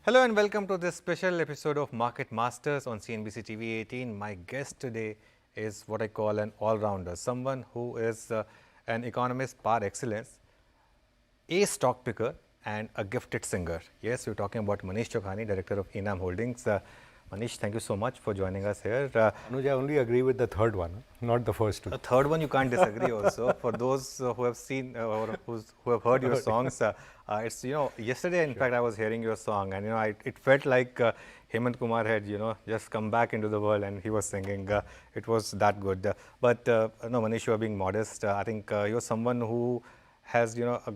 Hello and welcome to this special episode of Market Masters on CNBC TV18. My guest today is what I call an all-rounder, someone who is an economist par excellence, a stock picker and a gifted singer. Yes, we're talking about Manish Chokhani, director of Enam Holdings. Manish, thank you so much for joining us here. Anuj, I only agree with the third one, not the first two. The third one you can't disagree also. For those who have seen or who have heard your songs, it's, yesterday in fact I was hearing your song and, it felt like Hemant Kumar had, just come back into the world and he was singing. It was that good. But no, Manish, you are being modest. I think you're someone who has, a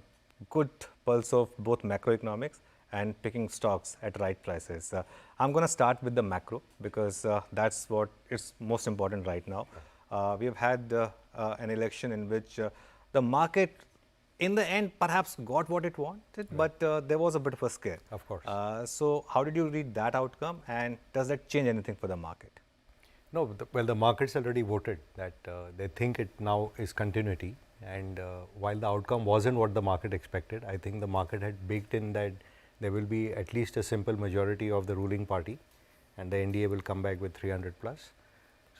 good pulse of both macroeconomics and picking stocks at right prices. I'm going to start with the macro because that's what is most important right now. We have had an election in which the market, in the end, perhaps got what it wanted, but there was a bit of a scare. Of course. So how did you read that outcome, and does that change anything for the market? No, the markets already voted that they think it now is continuity. And while the outcome wasn't what the market expected, I think the market had baked in that there will be at least a simple majority of the ruling party and the NDA will come back with 300 plus.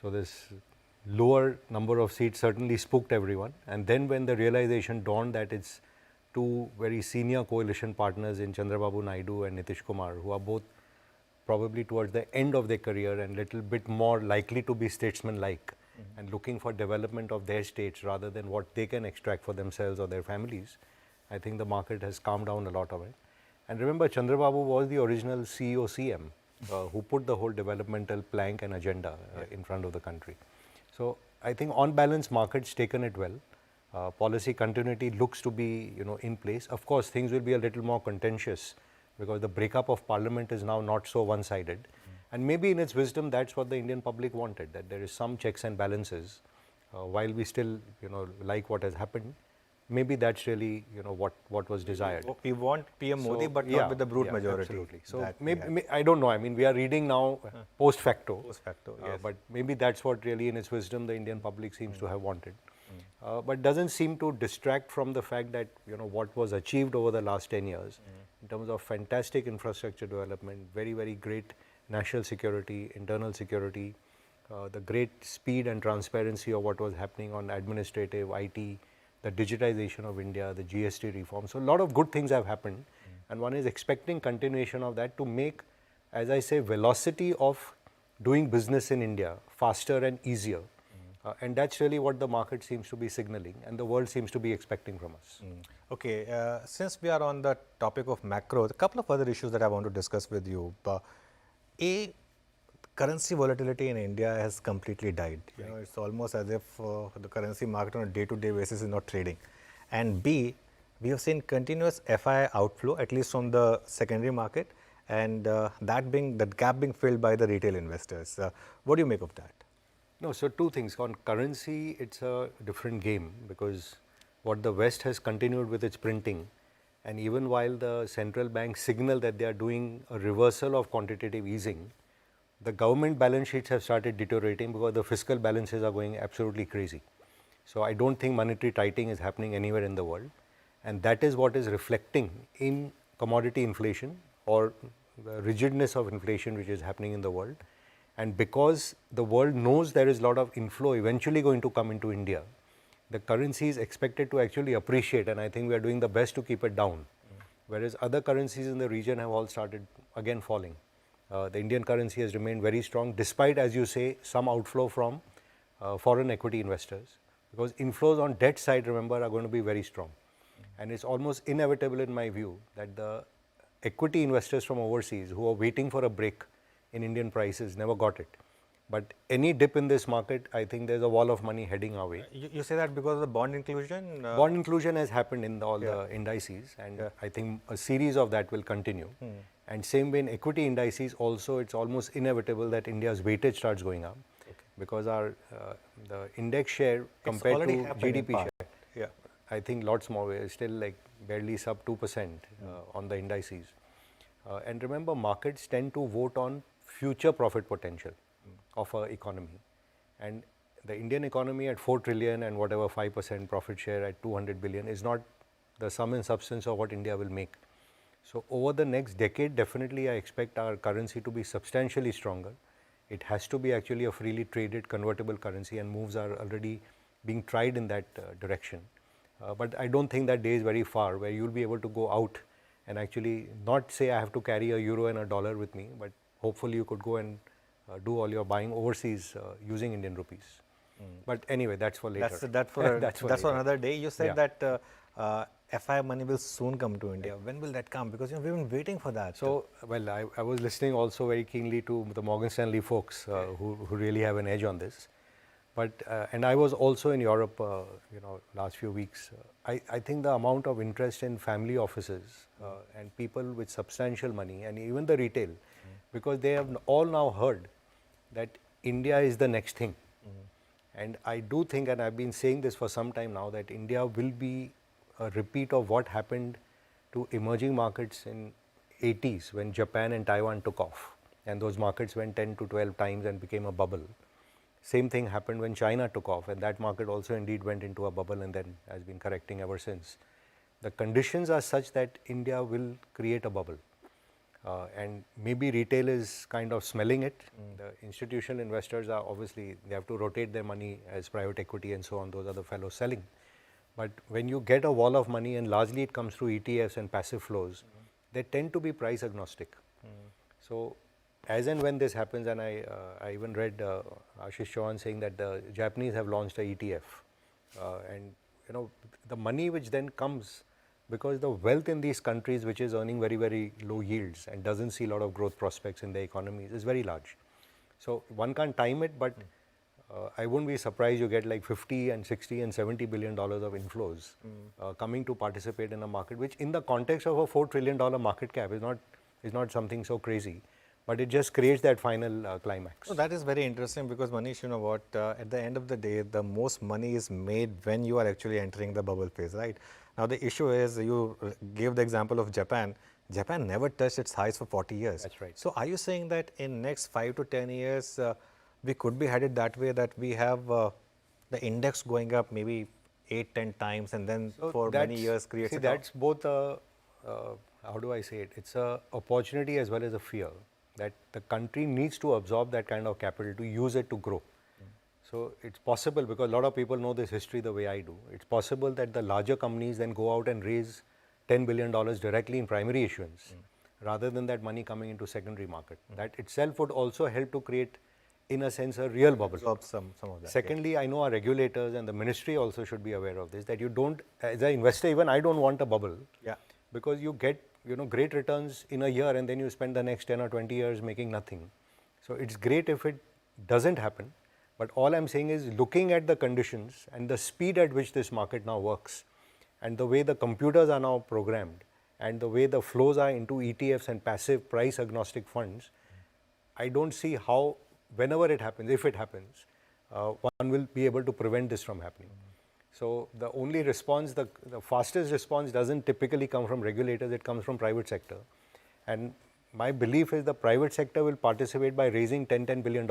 So this lower number of seats certainly spooked everyone. And then when the realization dawned that it's two very senior coalition partners in Chandrababu Naidu and Nitish Kumar, who are both probably towards the end of their career and little bit more likely to be statesman-like and looking for development of their states rather than what they can extract for themselves or their families, I think the market has calmed down a lot of it. And remember, Chandrababu was the original CEO CM who put the whole developmental plank and agenda in front of the country. So I think on balance, markets taken it well. Policy continuity looks to be in place. Of course, things will be a little more contentious because the breakup of parliament is now not so one-sided. And maybe in its wisdom, that's what the Indian public wanted, that there is some checks and balances. While we still like what has happened, maybe that's really what was desired. We want PM Modi, but not with the brute majority. Absolutely. So maybe, I don't know. I mean, we are reading now post facto. Post facto, yes. But maybe that's what really, in its wisdom, the Indian public seems to have wanted. But doesn't seem to distract from the fact that what was achieved over the last 10 years in terms of fantastic infrastructure development, very, very great national security, internal security, the great speed and transparency of what was happening on administrative, IT, the digitization of India, the GST reform. So a lot of good things have happened and one is expecting continuation of that to make, as I say, velocity of doing business in India faster and easier. And that's really what the market seems to be signaling and the world seems to be expecting from us. Okay, since we are on the topic of macro, a couple of other issues that I want to discuss with you. Currency volatility in India has completely died. It's almost as if the currency market on a day-to-day basis is not trading. And B, we have seen continuous FII outflow, at least from the secondary market, and that gap being filled by the retail investors. What do you make of that? No, so two things. On currency, it's a different game because what the West has continued with its printing, and even while the central banks signal that they are doing a reversal of quantitative easing, the government balance sheets have started deteriorating because the fiscal balances are going absolutely crazy. So I don't think monetary tightening is happening anywhere in the world, and that is what is reflecting in commodity inflation or the rigidness of inflation which is happening in the world. And because the world knows there is a lot of inflow eventually going to come into India, the currency is expected to actually appreciate, and I think we are doing the best to keep it down. Whereas other currencies in the region have all started again falling. The Indian currency has remained very strong despite, as you say, some outflow from foreign equity investors, because inflows on debt side, remember, are going to be very strong. And it's almost inevitable in my view that the equity investors from overseas who are waiting for a break in Indian prices never got it. But any dip in this market, I think there's a wall of money heading our way. You say that because of the bond inclusion? Bond inclusion has happened in all the indices, and I think a series of that will continue. And same way in equity indices also, it's almost inevitable that India's weightage starts going up because our the index share compared to GDP share, I think lots more, we're still like barely sub 2% on the indices. And remember, markets tend to vote on future profit potential of our economy. And the Indian economy at 4 trillion and whatever 5% profit share at 200 billion is not the sum and substance of what India will make. So over the next decade, definitely I expect our currency to be substantially stronger. It has to be actually a freely traded convertible currency, and moves are already being tried in that direction. But I don't think that day is very far where you'll be able to go out and actually not say I have to carry a euro and a dollar with me, but hopefully you could go and do all your buying overseas using Indian rupees. But anyway, that's for later. That's for later. another day. You said Yeah. that FI money will soon come to India. When will that come? Because we've been waiting for that. So, well, I was listening also very keenly to the Morgan Stanley folks who really have an edge on this. But, and I was also in Europe, last few weeks. I think the amount of interest in family offices and people with substantial money, and even the retail, because they have all now heard that India is the next thing. And I do think, and I've been saying this for some time now, that India will be a repeat of what happened to emerging markets in 80s when Japan and Taiwan took off, and those markets went 10 to 12 times and became a bubble. Same thing happened when China took off, and that market also indeed went into a bubble and then has been correcting ever since. The conditions are such that India will create a bubble. And maybe retail is kind of smelling it. The institutional investors are obviously, they have to rotate their money as private equity and so on, those are the fellows selling. But when you get a wall of money, and largely it comes through ETFs and passive flows, they tend to be price agnostic. So as and when this happens, and I even read Ashish Chauhan saying that the Japanese have launched a ETF, and the money which then comes, because the wealth in these countries which is earning very, very low yields and doesn't see a lot of growth prospects in the economies is very large. So one can't time it, but I wouldn't be surprised you get like 50 and 60 and 70 billion dollars of inflows coming to participate in a market which, in the context of a $4 trillion market cap, is not something so crazy, but it just creates that final climax. So that is very interesting, because Manish, you know what, at the end of the day, the most money is made when you are actually entering the bubble phase, right? Now the issue is, you gave the example of Japan. Japan never touched its highs for 40 years. That's right. So are you saying that in next 5 to 10 years, we could be headed that way, that we have the index going up maybe 8, 10 times, and then So for many years creates see, a that's both a, how do I say it, it's a opportunity as well as a fear, that the country needs to absorb that kind of capital to use it to grow. So it's possible, because a lot of people know this history the way I do, it's possible that the larger companies then go out and raise $10 billion directly in primary issuance, rather than that money coming into secondary market. That itself would also help to create, in a sense, a real bubble. absorb some of that. Secondly, I know our regulators and the ministry also should be aware of this, that you don't, as an investor, even I don't want a bubble. Yeah. Because you get, great returns in a year, and then you spend the next 10 or 20 years making nothing. So it's great if it doesn't happen. But all I'm saying is, looking at the conditions and the speed at which this market now works, and the way the computers are now programmed, and the way the flows are into ETFs and passive price agnostic funds, I don't see how, whenever it happens, if it happens, one will be able to prevent this from happening. So the only response, the fastest response doesn't typically come from regulators, it comes from private sector. And my belief is the private sector will participate by raising $10 billion.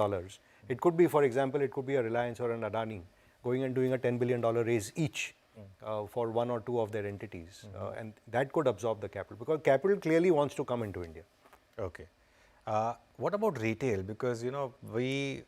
It could be, for example, it could be a Reliance or an Adani going and doing a $10 billion raise each for one or two of their entities. And that could absorb the capital, because capital clearly wants to come into India. Okay. What about retail? Because we,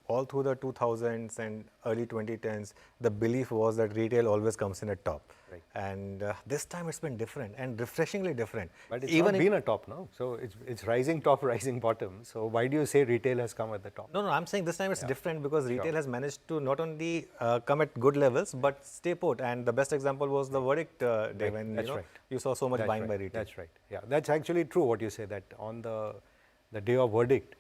all through the 2000s and early 2010s, the belief was that retail always comes in at top. Right. And this time it's been different, and refreshingly different. But it's even been a top now. So it's rising top, rising bottom. So why do you say retail has come at the top? No, I'm saying this time it's different, because retail has managed to not only come at good levels, but stay put. And the best example was the verdict day, when you saw so much buying by retail. That's right. Yeah, that's actually true what you say, that on the day of verdict,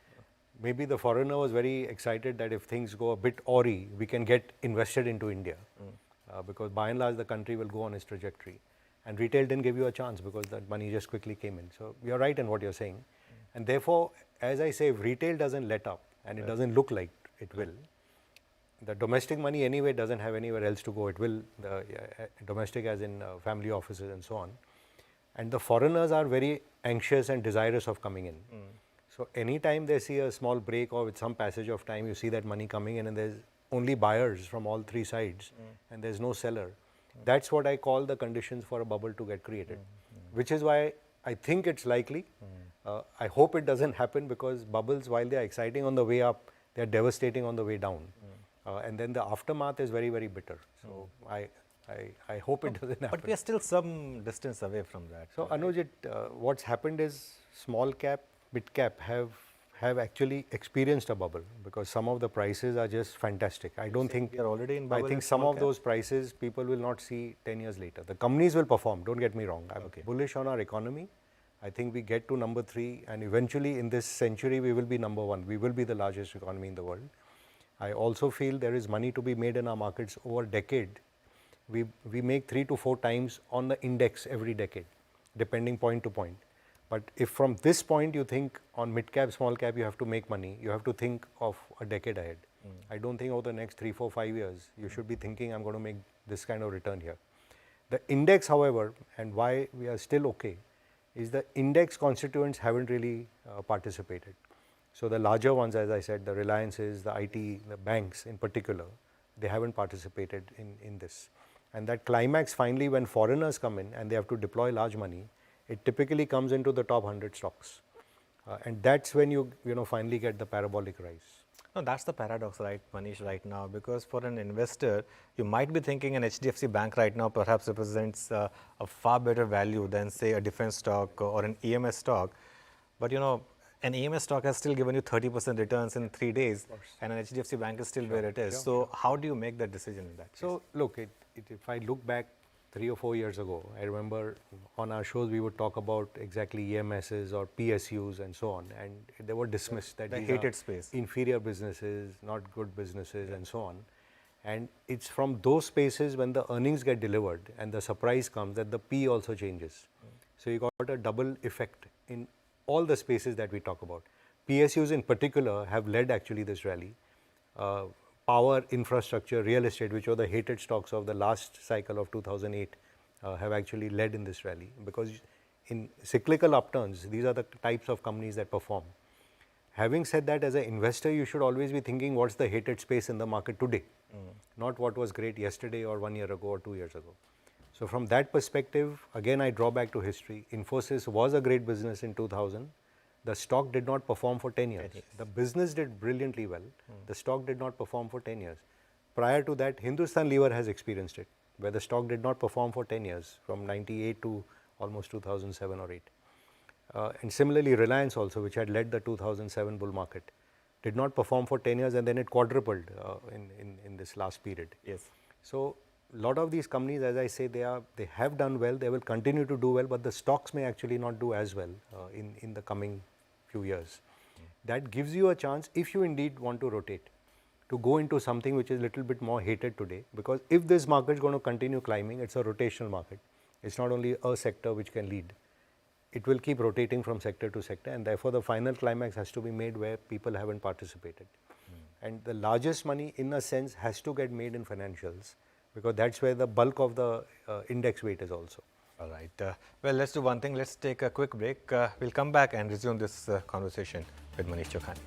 maybe the foreigner was very excited that if things go a bit awry, we can get invested into India. Because by and large the country will go on its trajectory. And retail didn't give you a chance, because that money just quickly came in. So you're right in what you're saying. And therefore, as I say, if retail doesn't let up, and it doesn't look like it will, the domestic money anyway doesn't have anywhere else to go. It will, the domestic as in family offices and so on. And the foreigners are very anxious and desirous of coming in. So anytime they see a small break, or with some passage of time, you see that money coming in and there's only buyers from all three sides and there's no seller. That's what I call the conditions for a bubble to get created. Which is why I think it's likely. I hope it doesn't happen because bubbles, while they are exciting on the way up, they are devastating on the way down. And then the aftermath is very, very bitter. So I hope it doesn't happen. But we are still some distance away from that. So Anuj, what's happened is small cap, mid cap have actually experienced a bubble because some of the prices are just fantastic. I don't think we are already in I bubble think in some small of cap? those prices people will not see 10 years later. The companies will perform. Don't get me wrong. I'm bullish on our economy. I think we get to number 3, and eventually in this century we will be number 1. We will be the largest economy in the world. I also feel there is money to be made in our markets over a decade. We make 3 to 4 times on the index every decade, depending point to point. But if from this point you think on mid cap, small cap, you have to make money, you have to think of a decade ahead. I don't think over the next 3, 4, 5 years, you should be thinking I'm going to make this kind of return here. The index, however, and why we are still okay, is the index constituents haven't really participated. So the larger ones, as I said, the Reliances, the IT, the banks in particular, they haven't participated in this. And that climax finally when foreigners come in and they have to deploy large money, it typically comes into the top 100 stocks. And that's when you finally get the parabolic rise. No, that's the paradox, right, Manish, right now, because for an investor, you might be thinking an HDFC Bank right now perhaps represents a far better value than, say, a defense stock or an EMS stock. But, an EMS stock has still given you 30% returns in 3 days, and an HDFC Bank is still where it is. So, how do you make that decision in that case? So, look, if I look back 3 or 4 years ago, I remember on our shows we would talk about exactly EMSs or PSUs and so on, and they were dismissed that the these hated are space. inferior businesses, not good businesses and so on. And it's from those spaces when the earnings get delivered and the surprise comes that the P also changes. So you got a double effect in all the spaces that we talk about. PSUs in particular have led actually this rally. Power, infrastructure, real estate, which were the hated stocks of the last cycle of 2008, have actually led in this rally because in cyclical upturns, these are the types of companies that perform. Having said that, as an investor, you should always be thinking what's the hated space in the market today, not what was great yesterday or 1 year ago or 2 years ago. So from that perspective, again, I draw back to history. Infosys was a great business in 2000. The stock did not perform for 10 years. The business did brilliantly well. The stock did not perform for 10 years. Prior to that, Hindustan Lever has experienced it, where the stock did not perform for 10 years, from 98 to almost 2007 or 8. And similarly, Reliance also, which had led the 2007 bull market, did not perform for 10 years and then it quadrupled in this last period. Yes. So a lot of these companies, as I say, they have done well, they will continue to do well, but the stocks may actually not do as well in the coming few years. That gives you a chance, if you indeed want to rotate, to go into something which is a little bit more hated today, because if this market is going to continue climbing, it's a rotational market. It's not only a sector which can lead. It will keep rotating from sector to sector, and therefore the final climax has to be made where people haven't participated. And the largest money, in a sense, has to get made in financials, because that's where the bulk of the index weight is also. All right. Well, let's do one thing. Let's take a quick break. We'll come back and resume this conversation with Manish Chokhani.